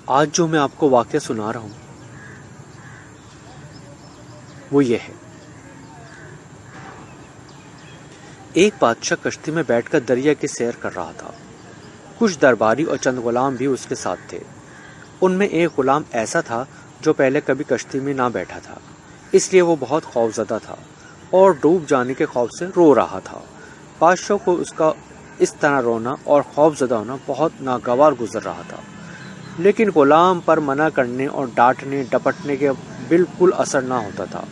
آج جو میں آپ کو واقعہ سنا رہا ہوں وہ یہ ہے۔ ایک بادشاہ کشتی میں بیٹھ کر دریا کی سیر کر رہا تھا۔ کچھ درباری اور چند غلام بھی اس کے ساتھ تھے۔ ان میں ایک غلام ایسا تھا جو پہلے کبھی کشتی میں نہ بیٹھا تھا، اس لیے وہ بہت خوفزدہ تھا اور ڈوب جانے کے خوف سے رو رہا تھا۔ بادشاہ کو اس کا اس طرح رونا اور خوف زدہ ہونا بہت ناگوار گزر رہا تھا، لیکن غلام پر منع کرنے اور ڈانٹنے ڈپٹنے کے بالکل اثر نہ ہوتا تھا۔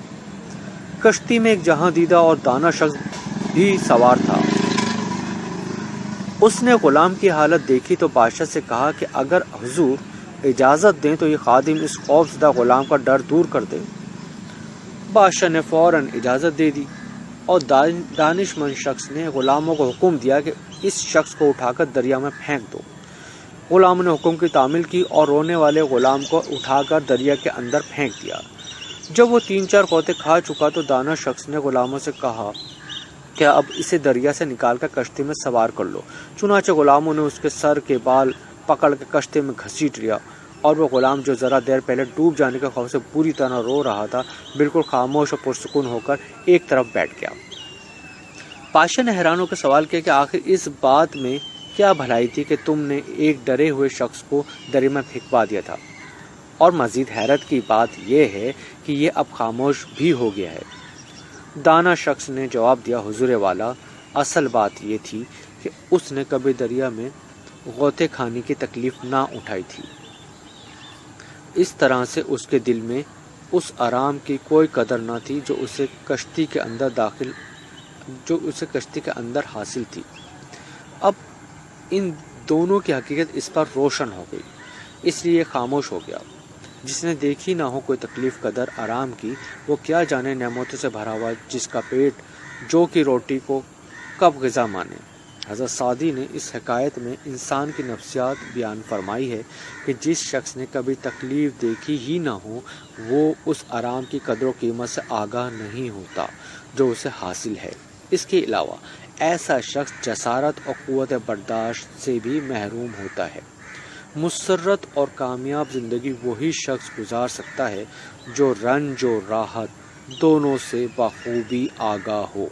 کشتی میں ایک جہاں دیدہ اور دانا شخص بھی سوار تھا۔ اس نے غلام کی حالت دیکھی تو بادشاہ سے کہا کہ اگر حضور اجازت دیں تو یہ خادم اس خوف زدہ غلام کا ڈر دور کر دے۔ بادشاہ نے فوراً اجازت دے دی اور دانش مند شخص نے غلاموں کو حکم دیا کہ اس شخص کو اٹھا کر دریا میں پھینک دو۔ غلاموں نے حکم کی تعمیل کی اور رونے والے غلام کو اٹھا کر دریا کے اندر پھینک دیا۔ جب وہ 3-4 غوطے کھا چکا تو دانا شخص نے غلاموں سے کہا کہ اب اسے دریا سے نکال کر کشتی میں سوار کر لو۔ چنانچہ غلاموں نے اس کے سر کے بال پکڑ کے کشتی میں گھسیٹ لیا اور وہ غلام جو ذرا دیر پہلے ڈوب جانے کے خوف سے بری طرح رو رہا تھا، بالکل خاموش اور پرسکون ہو کر ایک طرف بیٹھ گیا۔ بادشاہ نے حیران ہو کر سوال کیا کہ آخر اس بات میں کیا بھلائی تھی کہ تم نے ایک ڈرے ہوئے شخص کو دریا میں پھینکوا دیا تھا، اور مزید حیرت کی بات یہ ہے کہ یہ اب خاموش بھی ہو گیا ہے۔ دانا شخص نے جواب دیا، حضور والا، اصل بات یہ تھی کہ اس نے کبھی دریا میں غوطے کھانے کی تکلیف نہ اٹھائی تھی، اس طرح سے اس کے دل میں اس آرام کی کوئی قدر نہ تھی جو اسے کشتی کے اندر حاصل تھی۔ اب ان دونوں کی حقیقت اس پر روشن ہو گئی، اس لیے خاموش ہو گیا۔ جس نے دیکھی نہ ہو کوئی تکلیف قدر آرام کی، وہ کیا جانے نعمتوں سے بھرا ہوا جس کا پیٹ جو کی روٹی کو کب غذا مانے۔ حضرت سعدی نے اس حکایت میں انسان کی نفسیات بیان فرمائی ہے کہ جس شخص نے کبھی تکلیف دیکھی ہی نہ ہو، وہ اس آرام کی قدر و قیمت سے آگاہ نہیں ہوتا جو اسے حاصل ہے۔ اس کے علاوہ ایسا شخص جسارت اور قوت برداشت سے بھی محروم ہوتا ہے۔ مسرت اور کامیاب زندگی وہی شخص گزار سکتا ہے جو رنج و راحت دونوں سے بخوبی آگاہ ہو۔